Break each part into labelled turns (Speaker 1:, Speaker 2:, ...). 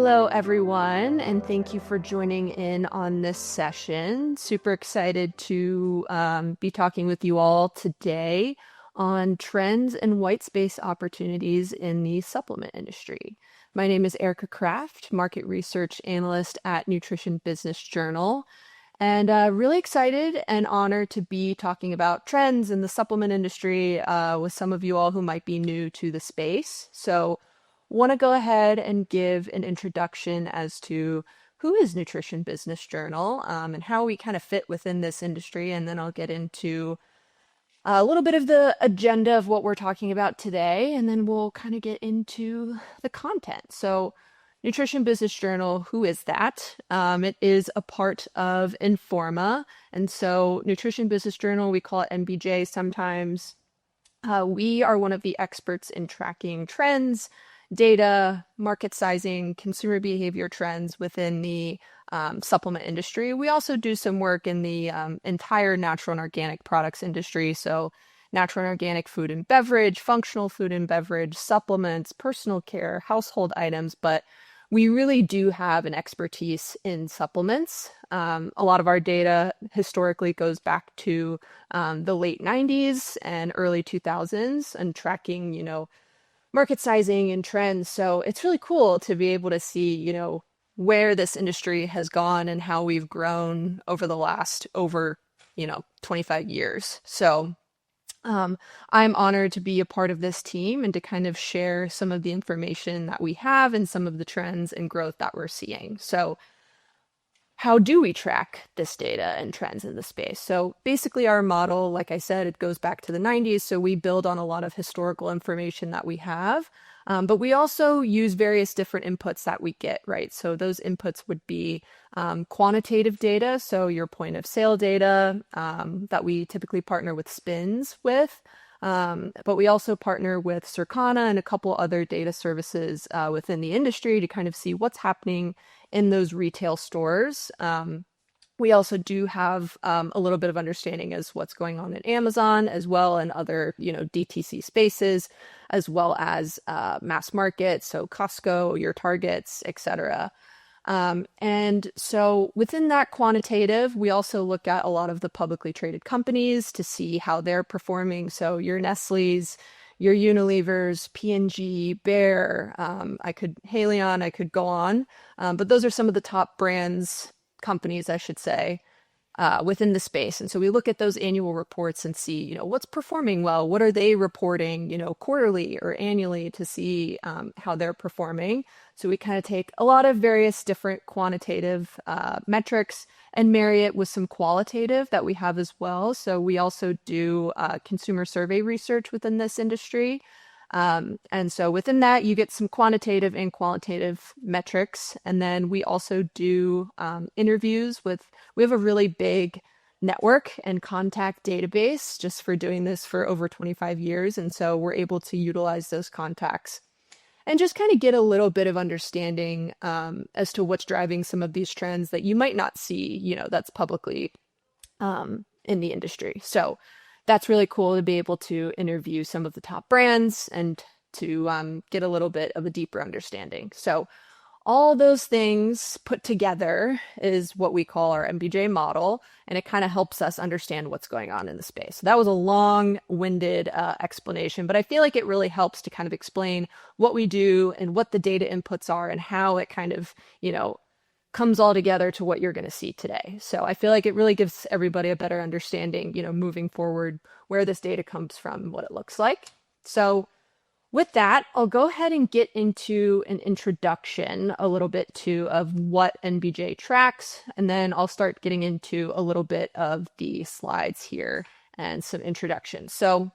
Speaker 1: Hello, everyone, and thank you for joining in on this session. Super excited to be talking with you all today on trends and white space opportunities in the supplement industry. My name is Erika Craft, Market Research Analyst at Nutrition Business Journal, and really excited and honored to be talking about trends in the supplement industry with some of you all who might be new to the space. So want to go ahead and give an introduction as to who is Nutrition Business Journal and how we kind of fit within this industry. And then I'll get into a little bit of the agenda of what we're talking about today, and then we'll kind of get into the content. So Nutrition Business Journal, who is that? It is a part of Informa. And so Nutrition Business Journal, we call it NBJ sometimes. We are one of the experts in tracking trends, data, market sizing, consumer behavior trends within the supplement industry. We also do some work in the entire natural and organic products industry. So natural and organic food and beverage, functional food and beverage, supplements, personal care, household items, but we really do have an expertise in supplements. A lot of our data historically goes back to the late 90s and early 2000s and tracking, market sizing and trends. So it's really cool to be able to see, where this industry has gone and how we've grown over the last 25 years. So I'm honored to be a part of this team and to kind of share some of the information that we have and some of the trends and growth that we're seeing. So how do we track this data and trends in the space? So basically our model, like I said, it goes back to the 90s. So we build on a lot of historical information that we have, but we also use various different inputs that we get, right? So those inputs would be quantitative data. So your point of sale data that we typically partner with Spins with. But we also partner with Circana and a couple other data services within the industry to kind of see what's happening in those retail stores. We also do have a little bit of understanding as what's going on in Amazon as well and other, DTC spaces, as well as mass market, so Costco, your Targets, etc. And so within that quantitative, we also look at a lot of the publicly traded companies to see how they're performing. So your Nestle's, your Unilevers, P&G, Bayer, Haleon, I could go on. But those are some of the top brands, companies, I should say, within the space. And so we look at those annual reports and see, what's performing well, what are they reporting, quarterly or annually to see how they're performing. So we kind of take a lot of various different quantitative metrics and marry it with some qualitative that we have as well. So we also do consumer survey research within this industry. And so within that, you get some quantitative and qualitative metrics. And then we also do interviews we have a really big network and contact database just for doing this for over 25 years. And so we're able to utilize those contacts and just kind of get a little bit of understanding as to what's driving some of these trends that you might not see, that's publicly in the industry. So that's really cool to be able to interview some of the top brands and to get a little bit of a deeper understanding. So all those things put together is what we call our MBJ model, and it kind of helps us understand what's going on in the space. So that was a long-winded explanation, but I feel like it really helps to kind of explain what we do and what the data inputs are and how it kind of, comes all together to what you're going to see today. So I feel like it really gives everybody a better understanding, moving forward, where this data comes from and what it looks like. So with that, I'll go ahead and get into an introduction a little bit of what NBJ tracks, and then I'll start getting into a little bit of the slides here and some introductions. So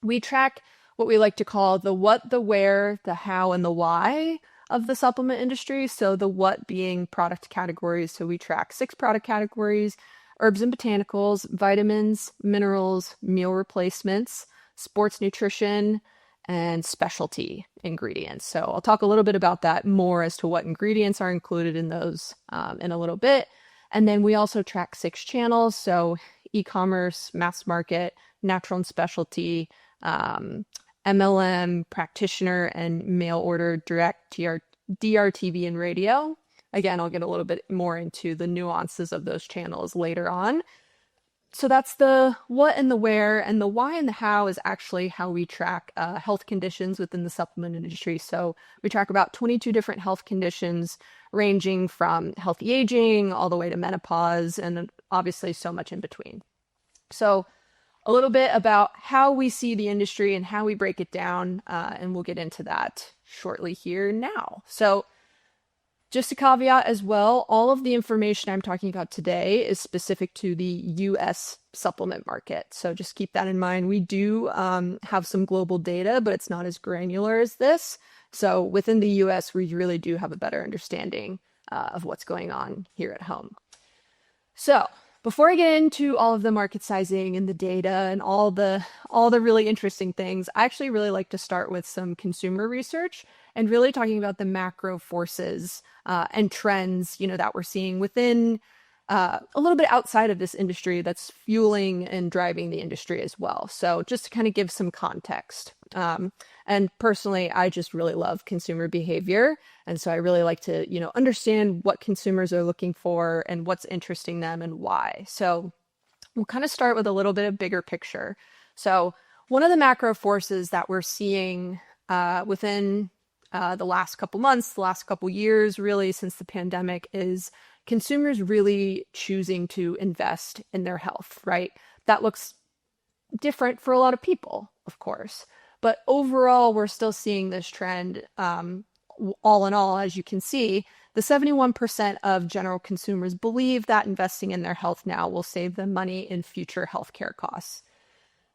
Speaker 1: we track what we like to call the what, the where, the how, and the why of the supplement industry. So the what being product categories. So we track 6 product categories: herbs and botanicals, vitamins, minerals, meal replacements, sports nutrition, and specialty ingredients. So I'll talk a little bit about that more as to what ingredients are included in those in a little bit. And then we also track 6 channels. So e-commerce, mass market, natural and specialty, MLM, practitioner, and mail order direct to DRTV and radio. Again, I'll get a little bit more into the nuances of those channels later on. So that's the what and the where, and the why and the how is actually how we track health conditions within the supplement industry. So we track about 22 different health conditions, ranging from healthy aging all the way to menopause, and obviously so much in between. So a little bit about how we see the industry and how we break it down, and we'll get into that shortly here now. So just a caveat as well, all of the information I'm talking about today is specific to the US supplement market. So just keep that in mind. We do have some global data, but it's not as granular as this. So within the US, we really do have a better understanding of what's going on here at home. So before I get into all of the market sizing and the data and all the really interesting things, I actually really like to start with some consumer research and really talking about the macro forces and trends, that we're seeing within a little bit outside of this industry that's fueling and driving the industry as well. So just to kind of give some context. And personally, I just really love consumer behavior. And so I really like to, understand what consumers are looking for and what's interesting them and why. So we'll kind of start with a little bit of bigger picture. So one of the macro forces that we're seeing within the last couple months, the last couple years, really since the pandemic, is consumers really choosing to invest in their health, right? That looks different for a lot of people, of course. But overall, we're still seeing this trend. All in all, as you can see, the 71% of general consumers believe that investing in their health now will save them money in future healthcare costs.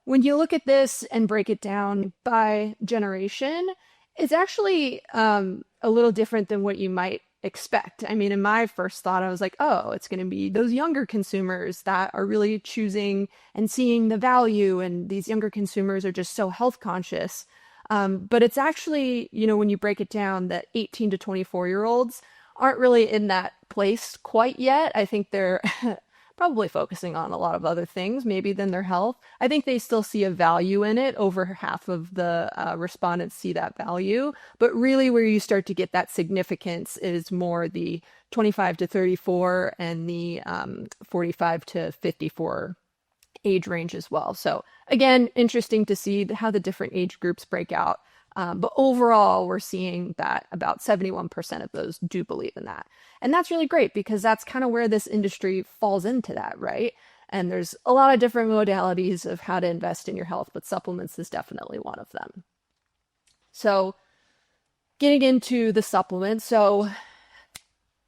Speaker 1: When you look at this and break it down by generation, it's actually a little different than what you might expect. I mean, in my first thought, I was like, oh, it's going to be those younger consumers that are really choosing and seeing the value, and these younger consumers are just so health conscious. But it's actually, when you break it down, that 18 to 24-year-olds aren't really in that place quite yet. I think they're probably focusing on a lot of other things, maybe than their health. I think they still see a value in it. Over half of the respondents see that value. But really where you start to get that significance is more the 25 to 34 and the 45 to 54 age range as well. So again, interesting to see how the different age groups break out. But overall, we're seeing that about 71% of those do believe in that. And that's really great because that's kind of where this industry falls into that, right? And there's a lot of different modalities of how to invest in your health, but supplements is definitely one of them. So getting into the supplements. So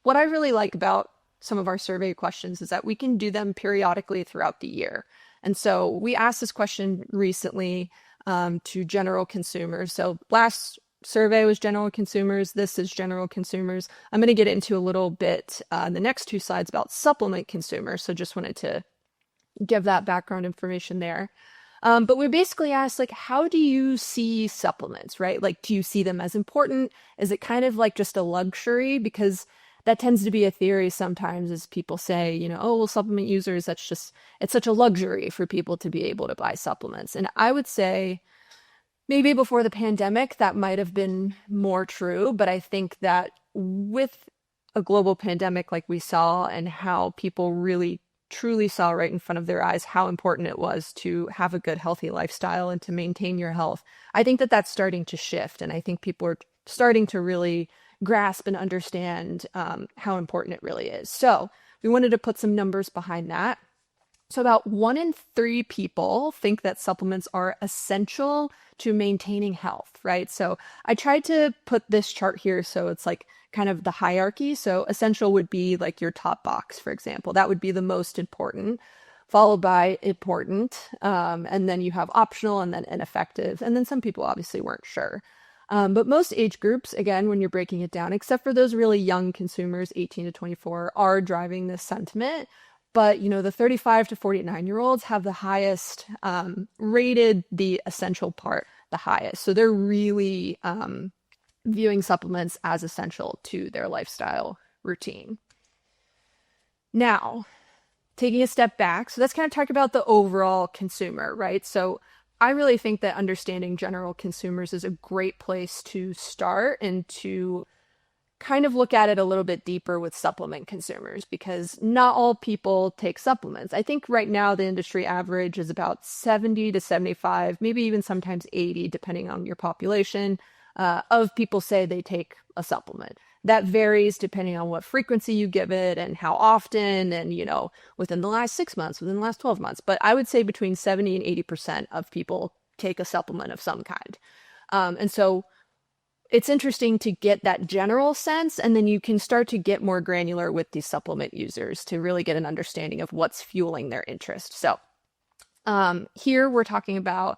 Speaker 1: what I really like about some of our survey questions is that we can do them periodically throughout the year. And so we asked this question recently to general consumers. So last survey was general consumers. This is general consumers. I'm going to get into a little bit in the next two slides about supplement consumers. So just wanted to give that background information there. But we basically asked, how do you see supplements, right? Do you see them as important? Is it kind of like just a luxury? Because that tends to be a theory sometimes, as people say, oh, well, supplement users, it's such a luxury for people to be able to buy supplements. And I would say maybe before the pandemic, that might have been more true. But I think that with a global pandemic like we saw, and how people really truly saw right in front of their eyes how important it was to have a good, healthy lifestyle and to maintain your health, I think that that's starting to shift. And I think people are starting to really grasp and understand how important it really is. So we wanted to put some numbers behind that. So about 1 in 3 people think that supplements are essential to maintaining health, right? So I tried to put this chart here so it's kind of the hierarchy. So essential would be your top box, for example. That would be the most important, followed by important, and then you have optional, and then ineffective. And then some people obviously weren't sure. But most age groups, again, when you're breaking it down, except for those really young consumers, 18 to 24, are driving this sentiment. But, the 35 to 49-year-olds have the highest, rated the essential part the highest. So they're really viewing supplements as essential to their lifestyle routine. Now, taking a step back, so let's kind of talk about the overall consumer, right? So I really think that understanding general consumers is a great place to start and to kind of look at it a little bit deeper with supplement consumers, because not all people take supplements. I think right now the industry average is about 70 to 75, maybe even sometimes 80, depending on your population, of people say they take a supplement. That varies depending on what frequency you give it and how often, and, within the last 6 months, within the last 12 months. But I would say between 70 and 80% of people take a supplement of some kind. And so it's interesting to get that general sense, and then you can start to get more granular with these supplement users to really get an understanding of what's fueling their interest. So here we're talking about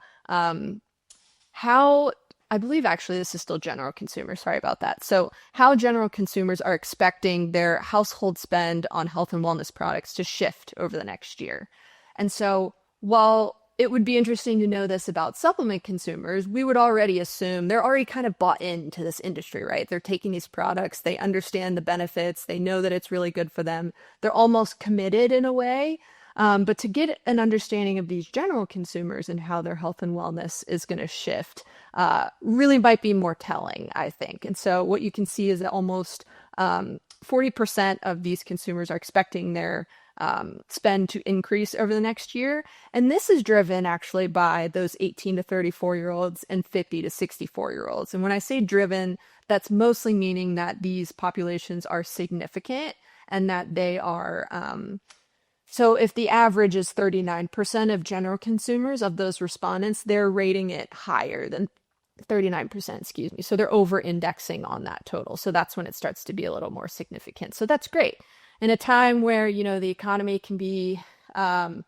Speaker 1: how, I believe actually this is still general consumers, sorry about that. So how general consumers are expecting their household spend on health and wellness products to shift over the next year. And so while it would be interesting to know this about supplement consumers, we would already assume they're already kind of bought into this industry, right? They're taking these products, they understand the benefits, they know that it's really good for them. They're almost committed in a way. But to get an understanding of these general consumers and how their health and wellness is going to shift really might be more telling, I think. And so what you can see is that almost 40% of these consumers are expecting their spend to increase over the next year. And this is driven actually by those 18 to 34-year-olds and 50 to 64-year-olds. And when I say driven, that's mostly meaning that these populations are significant and that they are, so if the average is 39% of general consumers of those respondents, they're rating it higher than 39%, excuse me. So they're over indexing on that total. So that's when it starts to be a little more significant. So that's great. In a time where, the economy can be a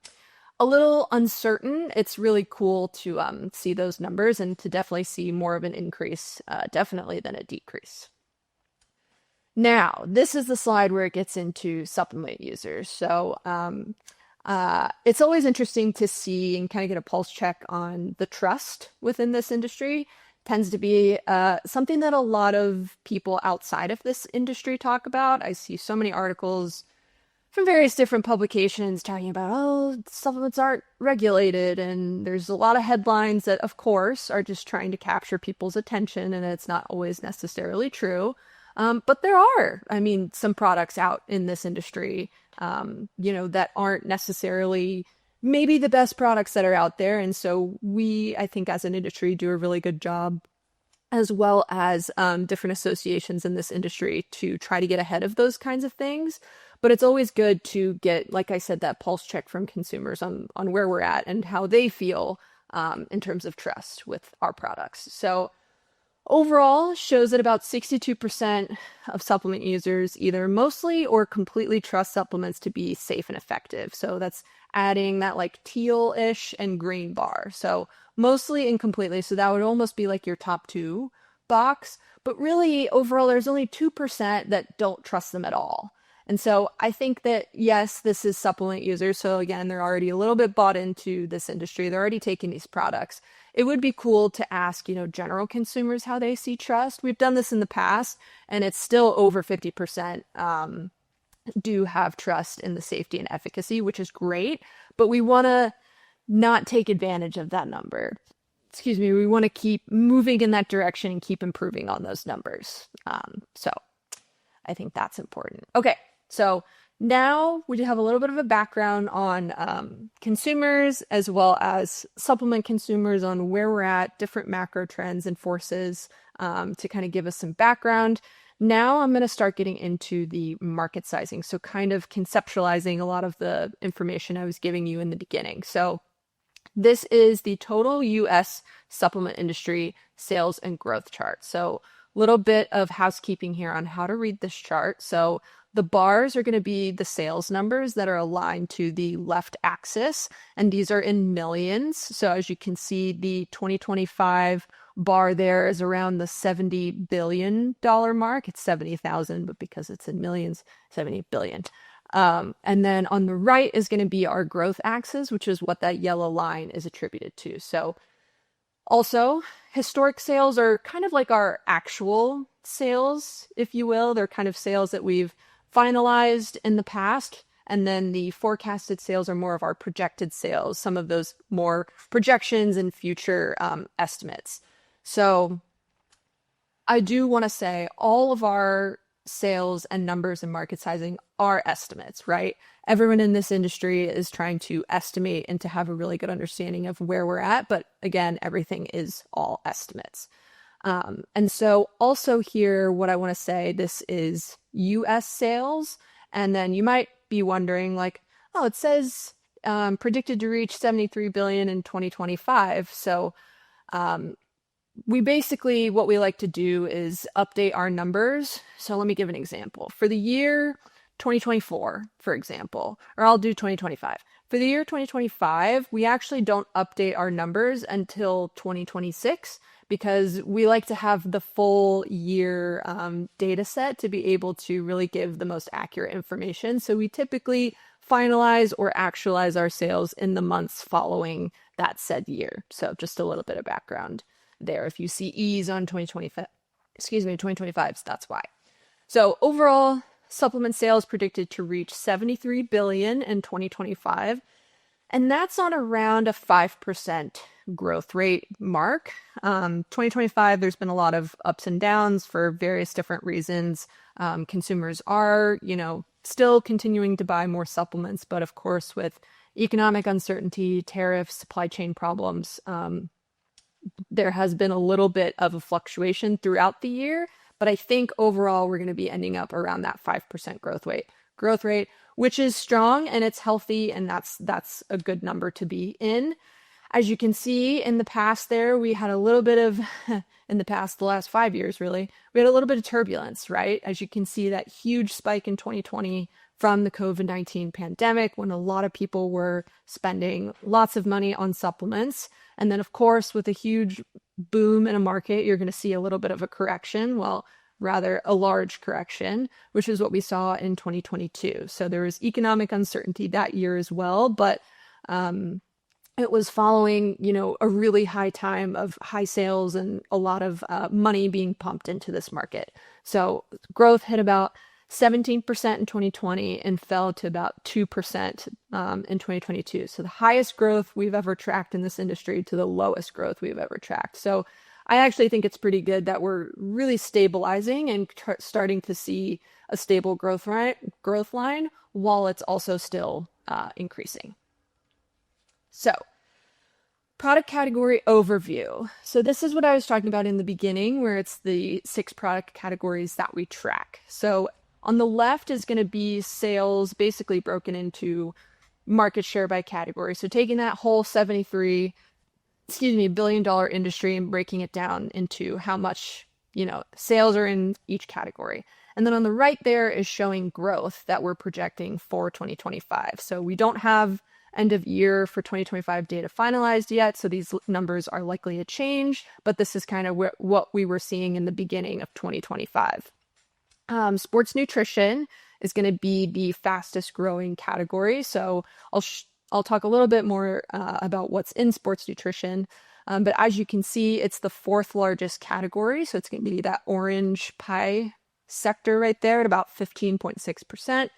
Speaker 1: little uncertain, it's really cool to see those numbers and to definitely see more of an increase, definitely than a decrease. Now, this is the slide where it gets into supplement users. So it's always interesting to see and kind of get a pulse check on the trust within this industry. Tends to be something that a lot of people outside of this industry talk about. I see so many articles from various different publications talking about, supplements aren't regulated. And there's a lot of headlines that, of course, are just trying to capture people's attention. And it's not always necessarily true. But there are, some products out in this industry, that aren't necessarily maybe the best products that are out there. And so we, I think as an industry, do a really good job, as well as different associations in this industry, to try to get ahead of those kinds of things. But it's always good to get, like I said, that pulse check from consumers on where we're at and how they feel in terms of trust with our products. So overall, shows that about 62% of supplement users either mostly or completely trust supplements to be safe and effective. So that's adding that like teal-ish and green bar. So mostly and completely. So that would almost be like your top two box. But really, overall, there's only 2% that don't trust them at all. And so I think that, yes, this is supplement users. So again, they're already a little bit bought into this industry. They're already taking these products. It would be cool to ask, general consumers how they see trust. We've done this in the past, and it's still over 50% do have trust in the safety and efficacy, which is great. But we want to not take advantage of that number. We want to keep moving in that direction and keep improving on those numbers. So I think that's important. Okay, so now we have a little bit of a background on consumers as well as supplement consumers, on where we're at, different macro trends and forces to kind of give us some background. Now I'm going to start getting into the market sizing. So kind of conceptualizing a lot of the information I was giving you in the beginning. So this is the total US supplement industry sales and growth chart. So a little bit of housekeeping here on how to read this chart. So the bars are going to be the sales numbers that are aligned to the left axis, and these are in millions. So as you can see, the 2025 bar there is around the $70 billion mark. It's 70,000, but because it's in millions, 70 billion. And then on the right is going to be our growth axis, which is what that yellow line is attributed to. So also, historic sales are kind of like our actual sales, if you will. They're kind of sales that we've finalized in the past. And then the forecasted sales are more of our projected sales, some of those more projections and future estimates. So I do want to say all of our sales and numbers and market sizing are estimates, right? Everyone in this industry is trying to estimate and to have a really good understanding of where we're at. But again, everything is all estimates. And so also here, what I want to say, this is US sales. And then you might be wondering like, oh, it says predicted to reach 73 billion in 2025. So we basically, what we like to do is update our numbers. So let me give an example. For the year 2024, for example, or I'll do 2025. For the year 2025, we actually don't update our numbers until 2026 because we like to have the full year data set to be able to really give the most accurate information. So we typically finalize or actualize our sales in the months following that said year. So just a little bit of background there. If you see E's on 2025, 2025, that's why. So overall, supplement sales predicted to reach 73 billion in 2025, and that's on around a 5% growth rate mark. 2025, there's been a lot of ups and downs for various different reasons. Consumers are, still continuing to buy more supplements, but of course, with economic uncertainty, tariffs, supply chain problems, there has been a little bit of a fluctuation throughout the year, but I think overall we're going to be ending up around that 5% growth rate, which is strong and it's healthy, and that's a good number to be in. As you can see in the past there, we had a little bit of, in the past, the last 5 years really, we had a little bit of turbulence, right? As you can see, that huge spike in 2020 from the COVID-19 pandemic when a lot of people were spending lots of money on supplements. And then, of course, with a huge boom in a market, you're going to see a little bit of a correction. Well, rather a large correction, which is what we saw in 2022. So there was economic uncertainty that year as well, but it was following, a really high time of high sales and a lot of money being pumped into this market. So growth hit about 17% in 2020 and fell to about 2% in 2022. So the highest growth we've ever tracked in this industry to the lowest growth we've ever tracked. So I actually think it's pretty good that we're really stabilizing and starting to see a stable growth line while it's also still increasing. So, product category overview. So this is what I was talking about in the beginning, where it's the 6 product categories that we track. So on the left is going to be sales basically broken into market share by category. So taking that whole $73 billion industry and breaking it down into how much, sales are in each category. And then on the right there is showing growth that we're projecting for 2025. So we don't have end of year for 2025 data finalized yet, so these numbers are likely to change, but this is kind of what we were seeing in the beginning of 2025. Sports nutrition is going to be the fastest growing category, so I'll talk a little bit more about what's in sports nutrition, but as you can see, it's the 4th largest category, so it's going to be that orange pie sector right there at about 15.6%.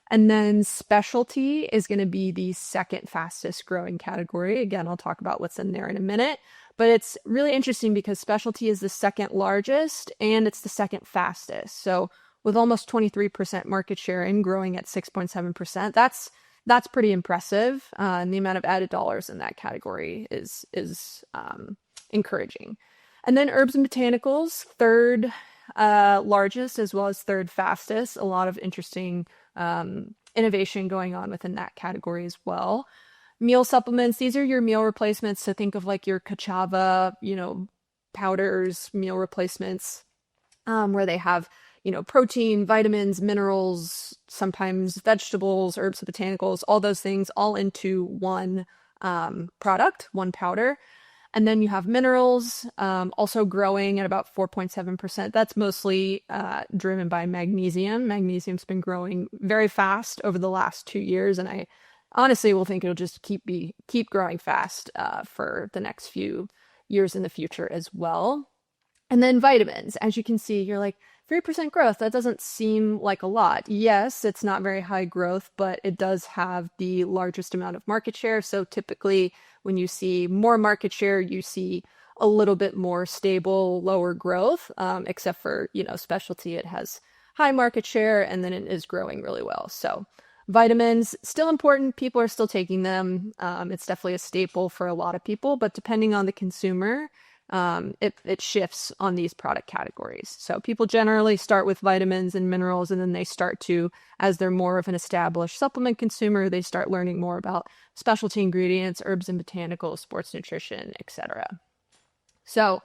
Speaker 1: And then specialty is going to be the 2nd fastest growing category. Again, I'll talk about what's in there in a minute, but it's really interesting because specialty is the 2nd largest and it's the 2nd fastest. So with almost 23% market share and growing at 6.7%, that's pretty impressive. And the amount of added dollars in that category is encouraging. And then herbs and botanicals, 3rd largest as well as 3rd fastest. A lot of interesting innovation going on within that category as well. Meal supplements, these are your meal replacements. So think of like your Kachava, powders, meal replacements, where they have, protein, vitamins, minerals, sometimes vegetables, herbs and botanicals, all those things all into one product, one powder. And then you have minerals, also growing at about 4.7%. That's mostly driven by magnesium. Magnesium's been growing very fast over the last 2 years, and I honestly will think it'll just keep growing fast for the next few years in the future as well. And then vitamins, as you can see, you're like, 3% growth, that doesn't seem like a lot. Yes, it's not very high growth, but it does have the largest amount of market share. So typically when you see more market share, you see a little bit more stable, lower growth, except for, specialty, it has high market share, and then it is growing really well. So vitamins, still important. People are still taking them. It's definitely a staple for a lot of people, but depending on the consumer, it shifts on these product categories. So people generally start with vitamins and minerals, and then they start to, as they're more of an established supplement consumer, they start learning more about specialty ingredients, herbs and botanicals, sports nutrition, etc. So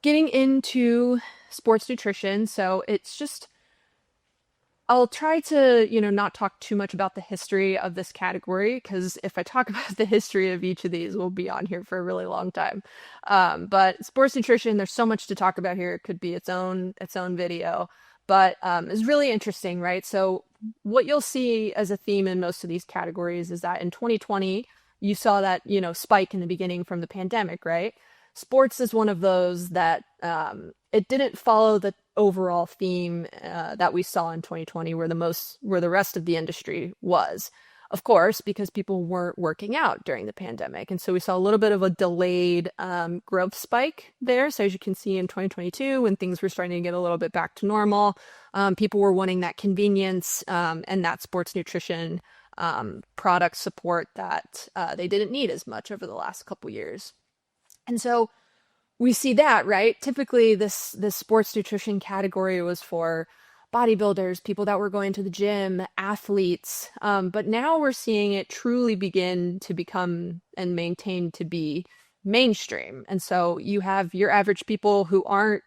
Speaker 1: getting into sports nutrition, so it's just, I'll try to, not talk too much about the history of this category, because if I talk about the history of each of these, we'll be on here for a really long time. But sports nutrition, there's so much to talk about here. It could be its own video, but it's really interesting, right? So what you'll see as a theme in most of these categories is that in 2020, you saw that, spike in the beginning from the pandemic, right? Sports is one of those that it didn't follow the overall theme that we saw in 2020, where the rest of the industry was, of course, because people weren't working out during the pandemic. And so we saw a little bit of a delayed growth spike there. So as you can see in 2022, when things were starting to get a little bit back to normal, people were wanting that convenience and that sports nutrition product support that they didn't need as much over the last couple years. And so we see that, right? Typically, this sports nutrition category was for bodybuilders, people that were going to the gym, athletes. But now we're seeing it truly begin to become and maintain to be mainstream. And so you have your average people who aren't,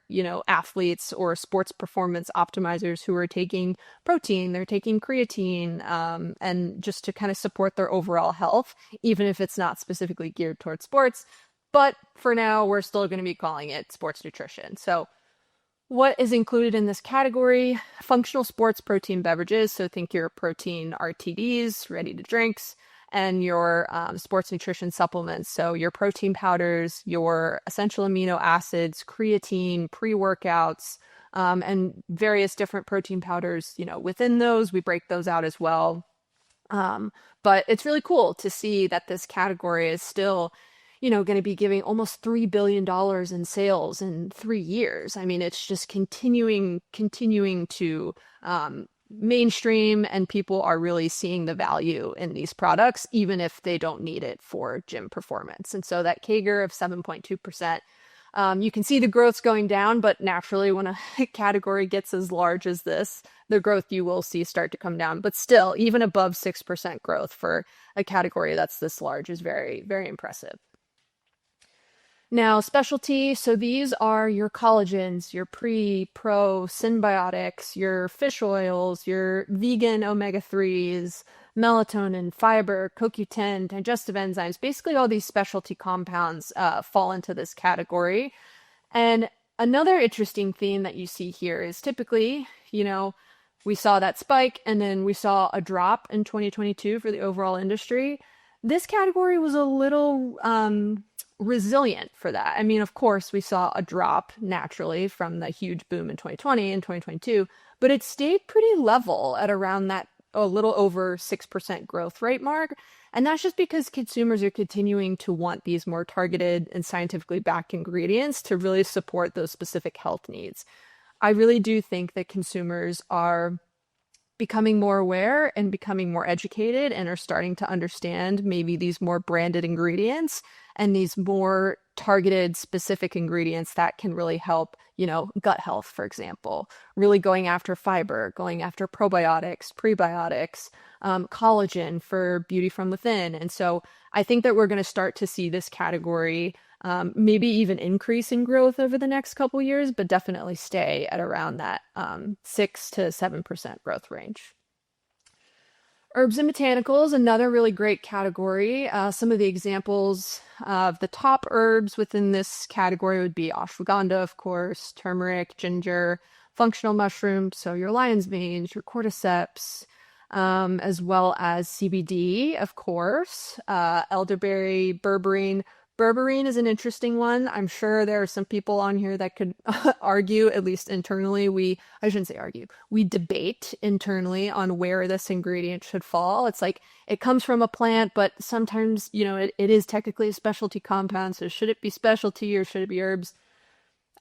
Speaker 1: athletes or sports performance optimizers who are taking protein, they're taking creatine, and just to kind of support their overall health, even if it's not specifically geared towards sports. But for now, we're still going to be calling it sports nutrition. So what is included in this category? Functional sports protein beverages. So think your protein RTDs, ready to drinks, and your sports nutrition supplements. So your protein powders, your essential amino acids, creatine, pre-workouts, and various different protein powders. Within those, we break those out as well. But it's really cool to see that this category is still going to be giving almost $3 billion in sales in 3 years. I mean, it's just continuing to mainstream, and people are really seeing the value in these products, even if they don't need it for gym performance. And so that CAGR of 7.2%, you can see the growth's going down, but naturally when a category gets as large as this, the growth you will see start to come down. But still, even above 6% growth for a category that's this large is very, very impressive. Now, specialty, so these are your collagens, your pro symbiotics, your fish oils, your vegan omega-3s, melatonin, fiber, CoQ10, digestive enzymes. Basically, all these specialty compounds fall into this category. And another interesting theme that you see here is typically, we saw that spike and then we saw a drop in 2022 for the overall industry. This category was a little resilient for that. I mean, of course, we saw a drop naturally from the huge boom in 2020 and 2022, but it stayed pretty level at around that a little over 6% growth rate mark. And that's just because consumers are continuing to want these more targeted and scientifically backed ingredients to really support those specific health needs. I really do think that consumers are becoming more aware and becoming more educated and are starting to understand maybe these more branded ingredients and these more targeted specific ingredients that can really help, gut health, for example, really going after fiber, going after probiotics, prebiotics, collagen for beauty from within. And so I think that we're going to start to see this category maybe even increase in growth over the next couple years, but definitely stay at around that 6 to 7% growth range. Herbs and botanicals, another really great category. Some of the examples of the top herbs within this category would be ashwagandha, of course, turmeric, ginger, functional mushrooms, so your lion's manes, your cordyceps, as well as CBD, of course, elderberry, berberine. Berberine is an interesting one. I'm sure there are some people on here that could argue, at least internally. I shouldn't say argue. We debate internally on where this ingredient should fall. It's like it comes from a plant, but sometimes, it is technically a specialty compound. So should it be specialty or should it be herbs?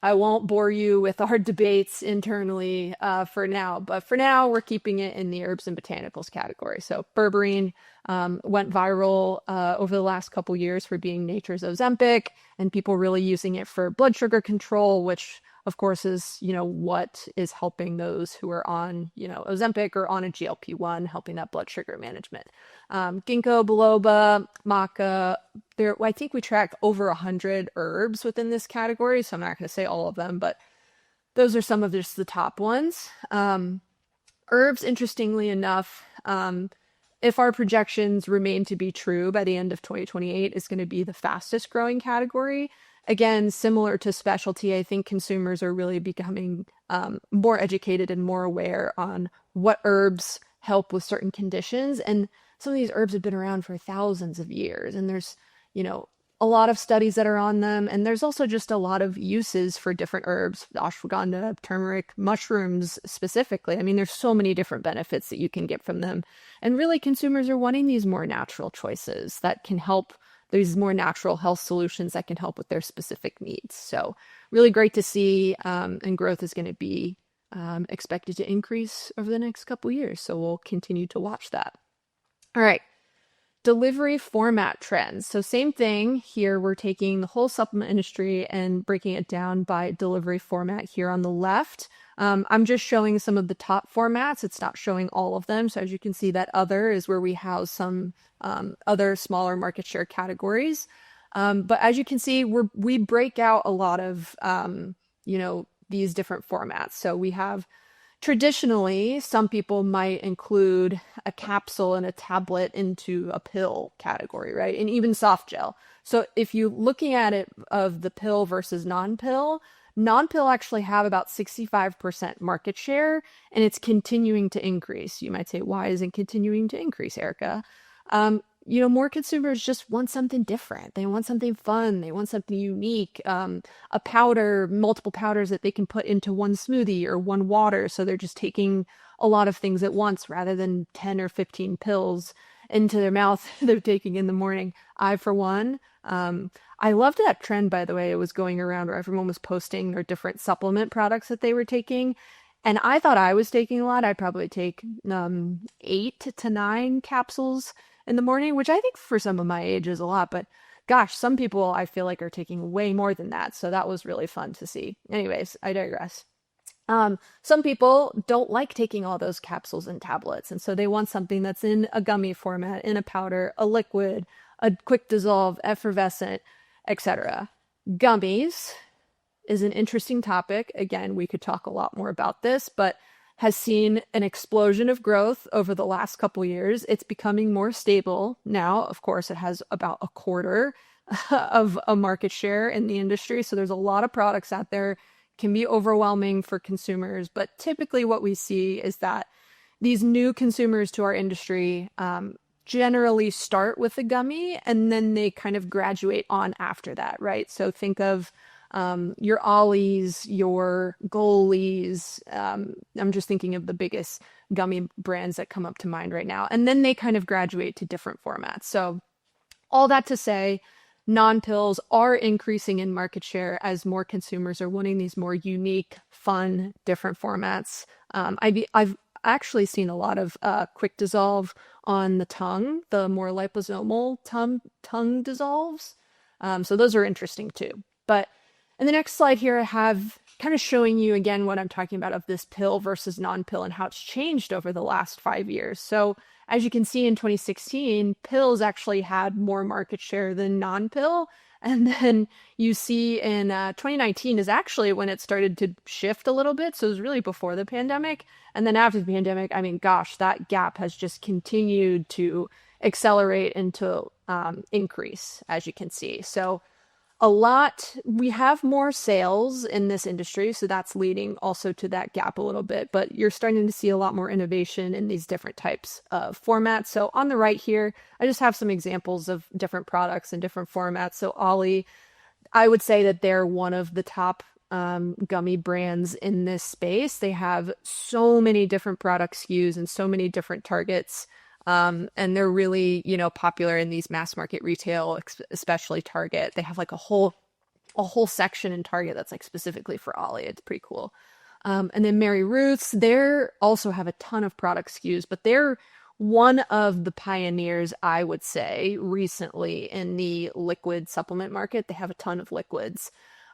Speaker 1: I won't bore you with our debates internally for now, but for now we're keeping it in the herbs and botanicals category. So berberine went viral over the last couple years for being nature's Ozempic, and people really using it for blood sugar control, which of course is, what is helping those who are on, Ozempic or on a GLP-1, helping that blood sugar management. Ginkgo biloba, maca, I think we track over 100 herbs within this category, so I'm not going to say all of them, but those are some of just the top ones. Herbs, interestingly enough, if our projections remain to be true by the end of 2028, is going to be the fastest growing category. Again, similar to specialty, I think consumers are really becoming more educated and more aware on what herbs help with certain conditions. And some of these herbs have been around for thousands of years, and there's, a lot of studies that are on them. And there's also just a lot of uses for different herbs, ashwagandha, turmeric, mushrooms specifically. I mean, there's so many different benefits that you can get from them. And really, consumers are wanting these more natural choices that can help, these more natural health solutions that can help with their specific needs. So really great to see, and growth is going to be expected to increase over the next couple years. So we'll continue to watch that. All right. Delivery format trends. So same thing here. We're taking the whole supplement industry and breaking it down by delivery format here on the left. I'm just showing some of the top formats. It's not showing all of them. So as you can see, that other is where we house some other smaller market share categories. But as you can see, we break out a lot of, these different formats. So we have traditionally, some people might include a capsule and a tablet into a pill category, right? And even soft gel. So if you're looking at it of the pill versus non-pill actually have about 65% market share, and it's continuing to increase. You might say, why is it continuing to increase, Erika? More consumers just want something different. They want something fun. They want something unique. A powder, multiple powders that they can put into one smoothie or one water. So they're just taking a lot of things at once rather than 10 or 15 pills into their mouth they're taking in the morning. I, for one, I loved that trend, by the way. It was going around where everyone was posting their different supplement products that they were taking. And I thought I was taking a lot. I'd probably take 8 to 9 capsules in the morning, which I think for some of my age is a lot, but gosh, some people I feel like are taking way more than that. So that was really fun to see. Anyways, I digress. Some people don't like taking all those capsules and tablets, and so they want something that's in a gummy format, in a powder, a liquid, a quick dissolve, effervescent, etc. Gummies is an interesting topic. Again, we could talk a lot more about this, but has seen an explosion of growth over the last couple years. It's becoming more stable now. Of course, it has about a quarter of a market share in the industry. So there's a lot of products out there. Can be overwhelming for consumers. But typically what we see is that these new consumers to our industry generally start with a gummy and then they kind of graduate on after that, right? So think of your Ollies, your Goalies. I'm just thinking of the biggest gummy brands that come up to mind right now. And then they kind of graduate to different formats. So all that to say, non-pills are increasing in market share as more consumers are wanting these more unique, fun, different formats. I've actually seen a lot of quick dissolve on the tongue, the more liposomal tongue dissolves. So those are interesting too. But in the next slide here, I have kind of showing you again what I'm talking about of this pill versus non-pill and how it's changed over the last 5 years. So as you can see in 2016, pills actually had more market share than non-pill. And then you see in 2019 is actually when it started to shift a little bit. So it was really before the pandemic. And then after the pandemic, I mean, gosh, that gap has just continued to accelerate and to increase, as you can see. So we have more sales in this industry, so that's leading also to that gap a little bit, but you're starting to see a lot more innovation in these different types of formats. So on the right here, I just have some examples of different products and different formats. So Ollie, I would say that they're one of the top gummy brands in this space. They have so many different product SKUs and so many different targets. And they're really, popular in these mass market retail, especially Target. They have like a whole a whole section in Target that's like specifically for Ollie. It's pretty cool. And then Mary Ruth's, they also have a ton of product SKUs, but they're one of the pioneers, I would say, recently in the liquid supplement market. They have a ton of liquids.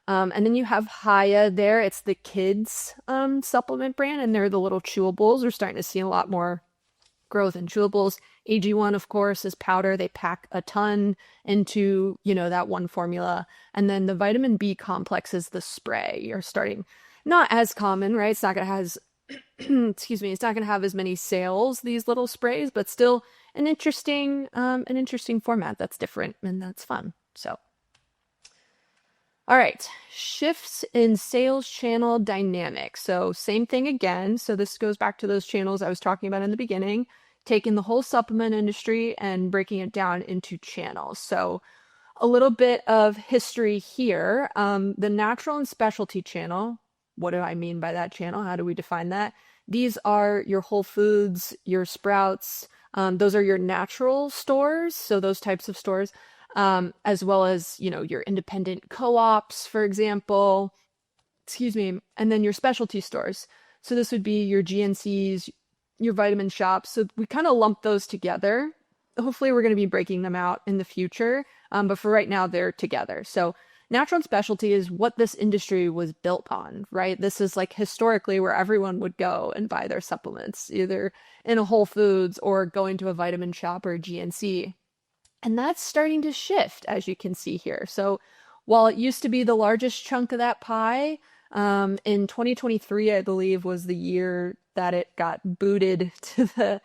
Speaker 1: And then you have Haya there. It's the kids supplement brand, and they're the little chewables. We're starting to see a lot more growth in chewables. AG1, of course, is powder. They pack a ton into, that one formula. And then the vitamin B complex is the spray. You're starting, not as common, right? It's not going to have, excuse me, it's not going to have as many sales, these little sprays, but still an interesting format that's different and that's fun. So, all right, shifts in sales channel dynamics. So same thing again. So this goes back to those channels I was talking about in the beginning, taking the whole supplement industry and breaking it down into channels. So a little bit of history here. The natural and specialty channel. What do I mean by that channel? How do we define that? These are your Whole Foods, your Sprouts. Those are your natural stores. So those types of stores. As well as, your independent co-ops, for example, and then your specialty stores. So this would be your GNCs, your vitamin shops. So we kind of lump those together. Hopefully we're going to be breaking them out in the future. But for right now, they're together. So natural and specialty is what this industry was built on, right? This is like historically where everyone would go and buy their supplements, either in a Whole Foods or going to a vitamin shop or a GNC. And that's starting to shift, as you can see here. So while it used to be the largest chunk of that pie, in 2023, I believe, was the year that it got booted to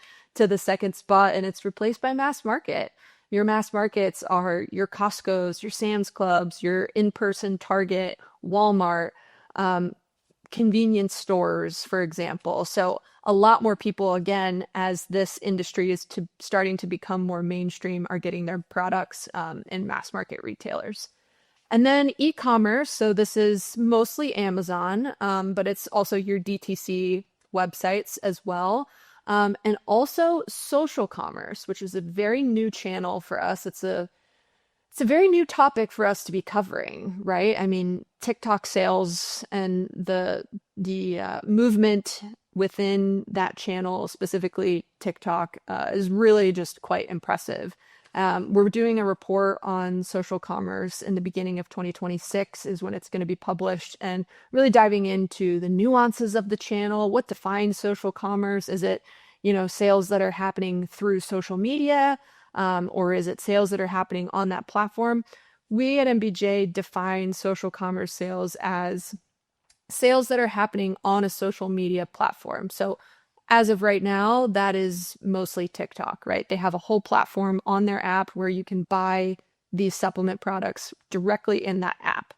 Speaker 1: the second spot, and it's replaced by mass market. Your mass markets are your Costco's, your Sam's Clubs, your in-person Target, Walmart, convenience stores, for example. So a lot more people, again, as this industry is starting to become more mainstream, are getting their products in mass market retailers. And then e-commerce. So this is mostly Amazon, but it's also your DTC websites as well. And also social commerce, which is a very new channel for us. It's a very new topic for us to be covering, right? I mean, TikTok sales and the movement within that channel, specifically TikTok, is really just quite impressive. We're doing a report on social commerce in the beginning of 2026 is when it's going to be published, and really diving into the nuances of the channel. What defines social commerce? Is it, sales that are happening through social media? Or is it sales that are happening on that platform? We at MBJ define social commerce sales as sales that are happening on a social media platform. So as of right now, that is mostly TikTok, right? They have a whole platform on their app where you can buy these supplement products directly in that app.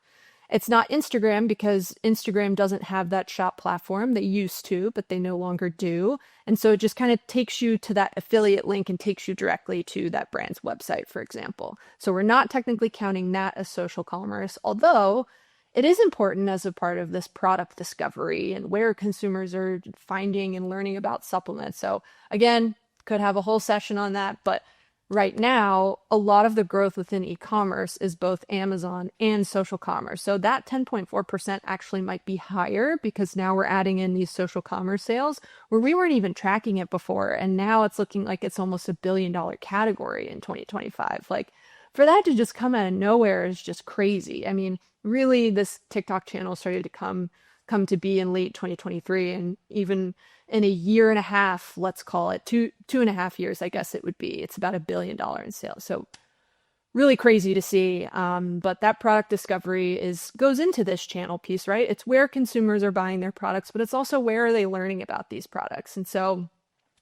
Speaker 1: It's not Instagram because Instagram doesn't have that shop platform. They used to, but they no longer do. And so it just kind of takes you to that affiliate link and takes you directly to that brand's website, for example. So we're not technically counting that as social commerce, although it is important as a part of this product discovery and where consumers are finding and learning about supplements. So again, could have a whole session on that, but right now, a lot of the growth within e-commerce is both Amazon and social commerce. So that 10.4% actually might be higher because now we're adding in these social commerce sales where we weren't even tracking it before. And now it's looking like it's almost $1 billion category in 2025. Like, for that to just come out of nowhere is just crazy. I mean, really, this TikTok channel started to come to be in late 2023, and even in a year and a half, let's call it two and a half years, I guess it would be. It's about $1 billion in sales. So really crazy to see. But that product discovery goes into this channel piece, right? It's where consumers are buying their products, but it's also where are they learning about these products. And so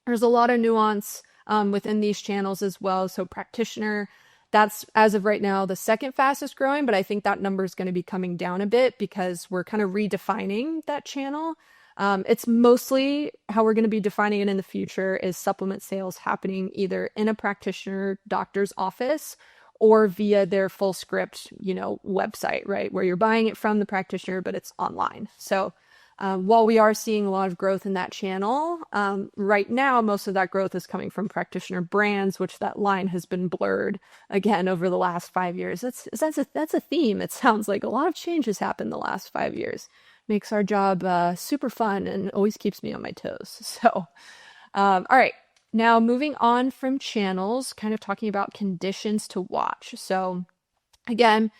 Speaker 1: there's a lot of nuance within these channels as well. So practitioner, that's, as of right now, the second fastest growing, but I think that number is going to be coming down a bit because we're kind of redefining that channel. It's mostly how we're going to be defining it in the future is supplement sales happening either in a practitioner doctor's office or via their full script, website, right? Where you're buying it from the practitioner, but it's online. So While we are seeing a lot of growth in that channel, right now, most of that growth is coming from practitioner brands, which that line has been blurred again over the last 5 years. That's a theme. It sounds like a lot of change has happened the last 5 years. Makes our job super fun and always keeps me on my toes. So, all right. Now moving on from channels, kind of talking about conditions to watch. So again,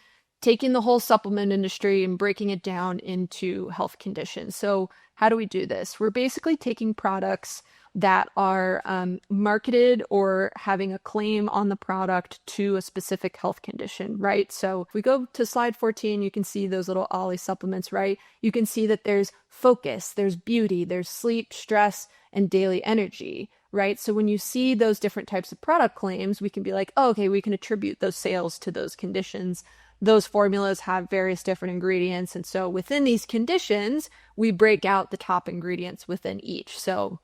Speaker 1: taking the whole supplement industry and breaking it down into health conditions. So how do we do this? We're basically taking products that are marketed or having a claim on the product to a specific health condition, right? So if we go to slide 14, you can see those little Ollie supplements, right? You can see that there's focus, there's beauty, there's sleep, stress, and daily energy, right? So when you see those different types of product claims, we can be like, oh, okay, we can attribute those sales to those conditions. Those formulas have various different ingredients. And so within these conditions, we break out the top ingredients within each. So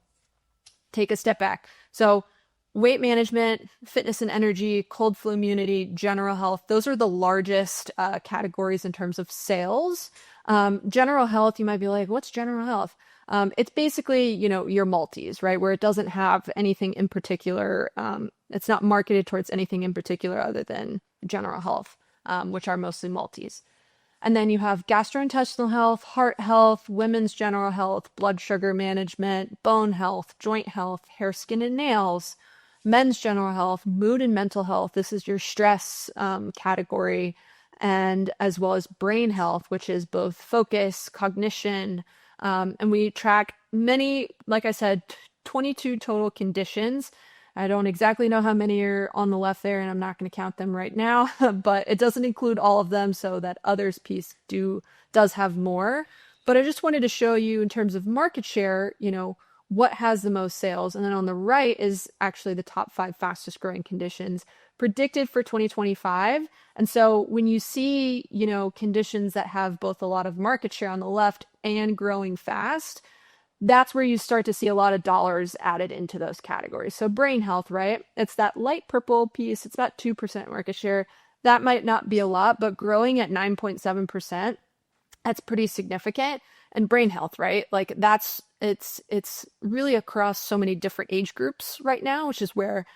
Speaker 1: take a step back. So weight management, fitness and energy, cold flow immunity, general health, those are the largest categories in terms of sales. General health, you might be like, what's general health? It's basically, your multis, right? Where it doesn't have anything in particular. It's not marketed towards anything in particular other than general health, which are mostly multis. And then you have gastrointestinal health, heart health, women's general health, blood sugar management, bone health, joint health, hair, skin, and nails, men's general health, mood and mental health. This is your stress category, and as well as brain health, which is both focus, cognition, and we track many, like I said, 22 total conditions. I don't exactly know how many are on the left there, and I'm not going to count them right now, but it doesn't include all of them, so that others piece does have more. But I just wanted to show you in terms of market share, what has the most sales. And then on the right is actually the top 5 fastest growing conditions predicted for 2025. And so when you see, conditions that have both a lot of market share on the left and growing fast, that's where you start to see a lot of dollars added into those categories. So brain health, right? It's that light purple piece. It's about 2% market share. That might not be a lot, but growing at 9.7%, that's pretty significant. And brain health, right? Like it's really across so many different age groups right now, which is where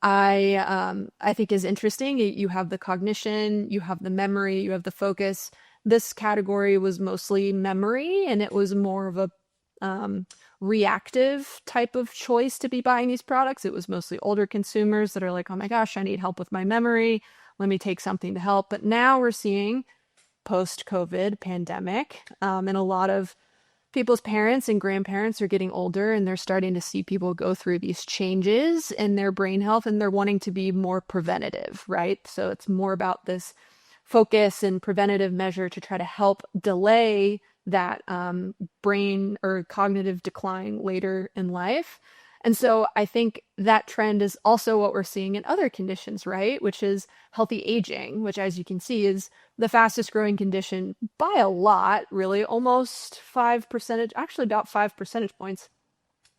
Speaker 1: I think is interesting. You have the cognition, you have the memory, you have the focus. This category was mostly memory, and it was more of a reactive type of choice to be buying these products. It was mostly older consumers that are like, oh my gosh, I need help with my memory. Let me take something to help. But now we're seeing post-COVID pandemic, and a lot of people's parents and grandparents are getting older, and they're starting to see people go through these changes in their brain health, and they're wanting to be more preventative, right? So it's more about this focus and preventative measure to try to help delay that brain or cognitive decline later in life. And so I think that trend is also what we're seeing in other conditions, right? Which is healthy aging, which, as you can see, is the fastest growing condition by a lot, really, almost 5%, actually about 5 percentage points,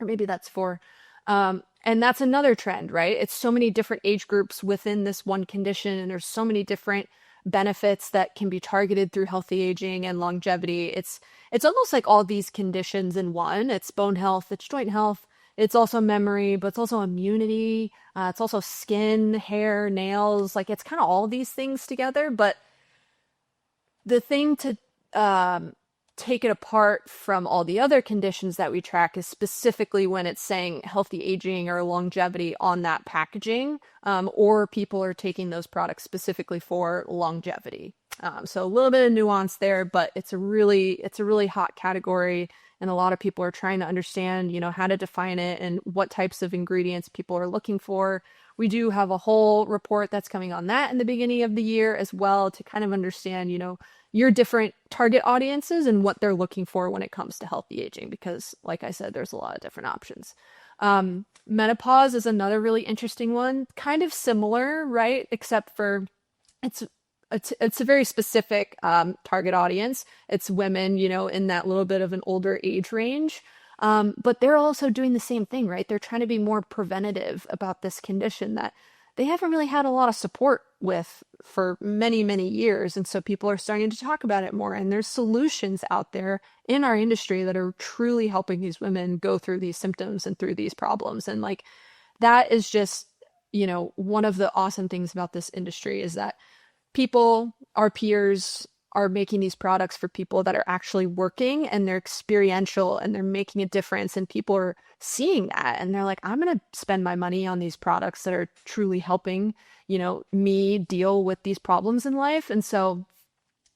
Speaker 1: or maybe that's 4. And that's another trend, right? It's so many different age groups within this one condition, and there's so many different benefits that can be targeted through healthy aging and longevity. It's almost like all these conditions in one. It's bone health, it's joint health, it's also memory, but it's also immunity. It's also skin, hair, nails. Like it's kind of all these things together. But the thing to take it apart from all the other conditions that we track is specifically when it's saying healthy aging or longevity on that packaging, or people are taking those products specifically for longevity. So a little bit of nuance there, but it's a really hot category, and a lot of people are trying to understand, how to define it and what types of ingredients people are looking for. We do have a whole report that's coming on that in the beginning of the year as well, to kind of understand, your different target audiences and what they're looking for when it comes to healthy aging, because like I said, there's a lot of different options. Menopause is another really interesting one, kind of similar, right? Except for it's a very specific target audience. It's women, in that little bit of an older age range. But they're also doing the same thing, right? They're trying to be more preventative about this condition, that they haven't really had a lot of support with for many, many years. And so people are starting to talk about it more. And there's solutions out there in our industry that are truly helping these women go through these symptoms and through these problems. And like, that is just, one of the awesome things about this industry is that people, our peers, are making these products for people that are actually working and they're experiential and they're making a difference, and people are seeing that and they're like, I'm going to spend my money on these products that are truly helping, me deal with these problems in life. And so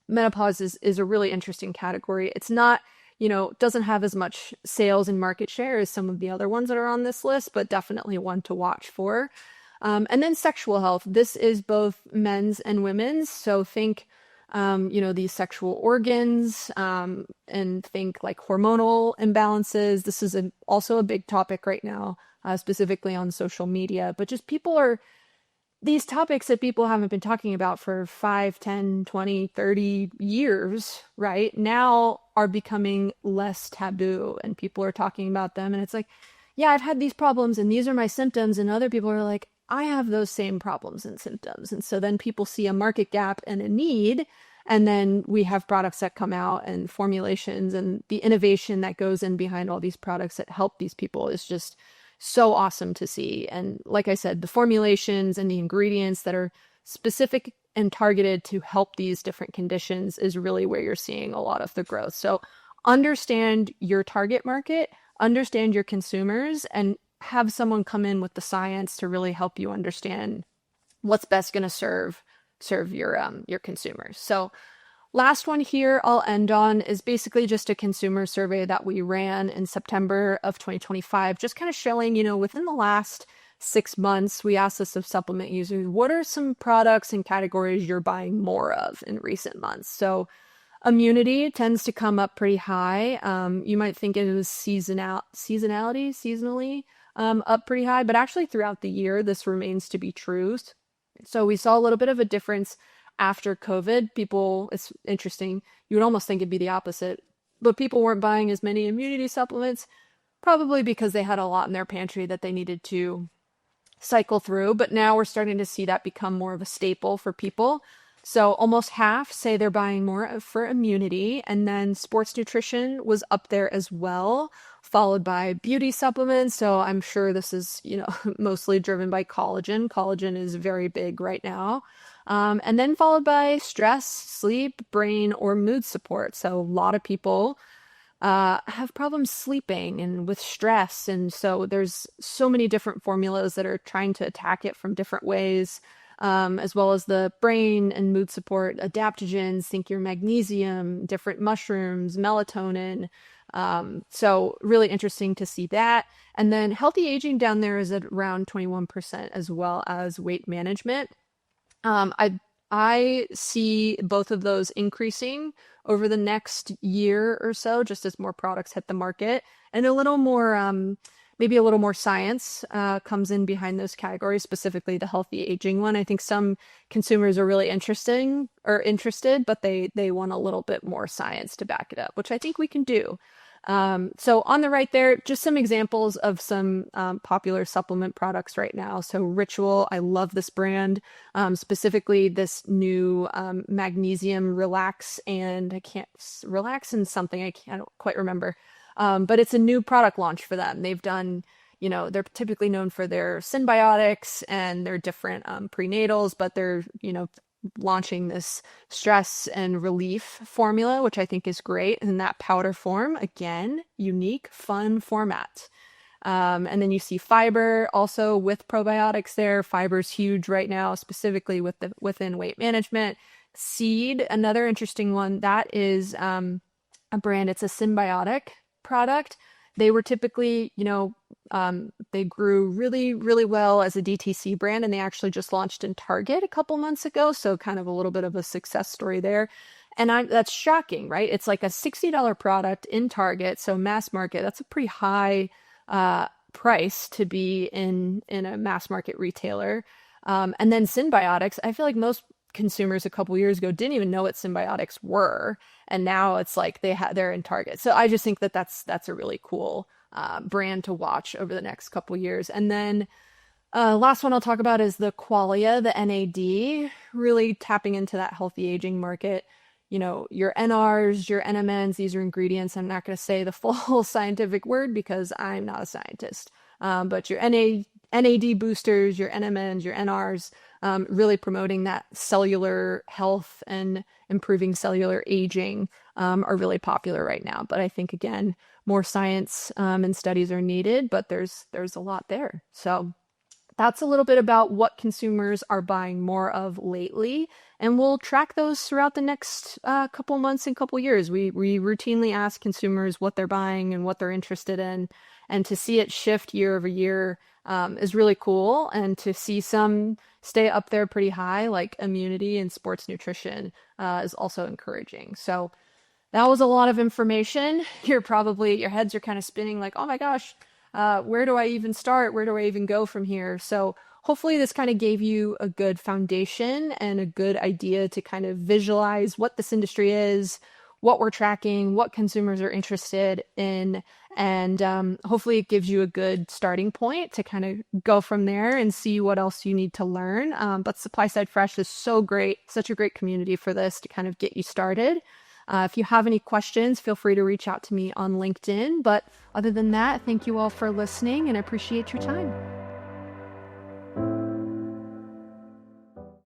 Speaker 1: menopause is a really interesting category. It's not, doesn't have as much sales and market share as some of the other ones that are on this list, but definitely one to watch for. And then sexual health. This is both men's and women's. So think, these sexual organs, and think like hormonal imbalances. This is also a big topic right now, specifically on social media, but just these topics that people haven't been talking about for 5, 10, 20, 30 years, right, now are becoming less taboo, and people are talking about them. And it's like, yeah, I've had these problems and these are my symptoms. And other people are like, I have those same problems and symptoms. And so then people see a market gap and a need. And then we have products that come out and formulations, and the innovation that goes in behind all these products that help these people is just so awesome to see. And like I said, the formulations and the ingredients that are specific and targeted to help these different conditions is really where you're seeing a lot of the growth. So understand your target market, understand your consumers, and have someone come in with the science to really help you understand what's best going to serve your consumers. So last one here I'll end on is basically just a consumer survey that we ran in September of 2025, just kind of showing, within the last 6 months, we asked this of supplement users, what are some products and categories you're buying more of in recent months? So immunity tends to come up pretty high. You might think it was seasonally up pretty high, but actually throughout the year, this remains to be true. So we saw a little bit of a difference after COVID. It's interesting. You would almost think it'd be the opposite, but people weren't buying as many immunity supplements, probably because they had a lot in their pantry that they needed to cycle through. But now we're starting to see that become more of a staple for people. So almost half say they're buying more for immunity, and then sports nutrition was up there as well, followed by beauty supplements. So I'm sure this is, mostly driven by collagen. Collagen is very big right now. And then followed by stress, sleep, brain, or mood support. So a lot of people have problems sleeping and with stress. And so there's so many different formulas that are trying to attack it from different ways. As well as the brain and mood support, adaptogens, think your magnesium, different mushrooms, melatonin. So really interesting to see that. And then healthy aging down there is at around 21%, as well as weight management. I see both of those increasing over the next year or so, just as more products hit the market, and a little more, maybe a little more science comes in behind those categories, specifically the healthy aging one. I think some consumers are really interested, but they want a little bit more science to back it up, which I think we can do. So on the right there, just some examples of some popular supplement products right now. So Ritual, I love this brand, specifically this new magnesium relax, and relax and something, I don't quite remember. But it's a new product launch for them. They've done, they're typically known for their symbiotics and their different prenatals, but they're, launching this stress and relief formula, which I think is great in that powder form. Again, unique, fun format. And then you see Fiber also with probiotics there. Fiber's huge right now, specifically within weight management. Seed, another interesting one. That is a brand. It's a symbiotic product. They were typically, they grew really, really well as a DTC brand, and they actually just launched in Target a couple months ago. So kind of a little bit of a success story there. And that's shocking, right? It's like a $60 product in Target. So mass market, that's a pretty high price to be in a mass market retailer. And then symbiotics, I feel like most consumers a couple years ago didn't even know what symbiotics were, and now it's like they're in Target. So I just think that's a really cool brand to watch over the next couple years. And then Last one I'll talk about is the qualia, the NAD, really tapping into that healthy aging market. Your NRs, your NMNs, these are ingredients. I'm not going to say the full scientific word because I'm not a scientist. But your NAD boosters, your NMNs, your NRs, really promoting that cellular health and improving cellular aging, are really popular right now. But I think, again, more science and studies are needed, but there's a lot there. So that's a little bit about what consumers are buying more of lately, and we'll track those throughout the next couple months and couple years. We routinely ask consumers what they're buying and what they're interested in, and to see it shift year over year is really cool, and to see some stay up there pretty high, like immunity and sports nutrition, is also encouraging. So that was a lot of information. Your heads are kind of spinning like, oh my gosh, where do I even start? Where do I even go from here? So hopefully this kind of gave you a good foundation and a good idea to kind of visualize what this industry is, what we're tracking, what consumers are interested in, and hopefully it gives you a good starting point to kind of go from there and see what else you need to learn. But SupplySide Fresh is so great, such a great community for this to kind of get you started. If you have any questions, feel free to reach out to me on LinkedIn. But other than that, thank you all for listening and I appreciate your time.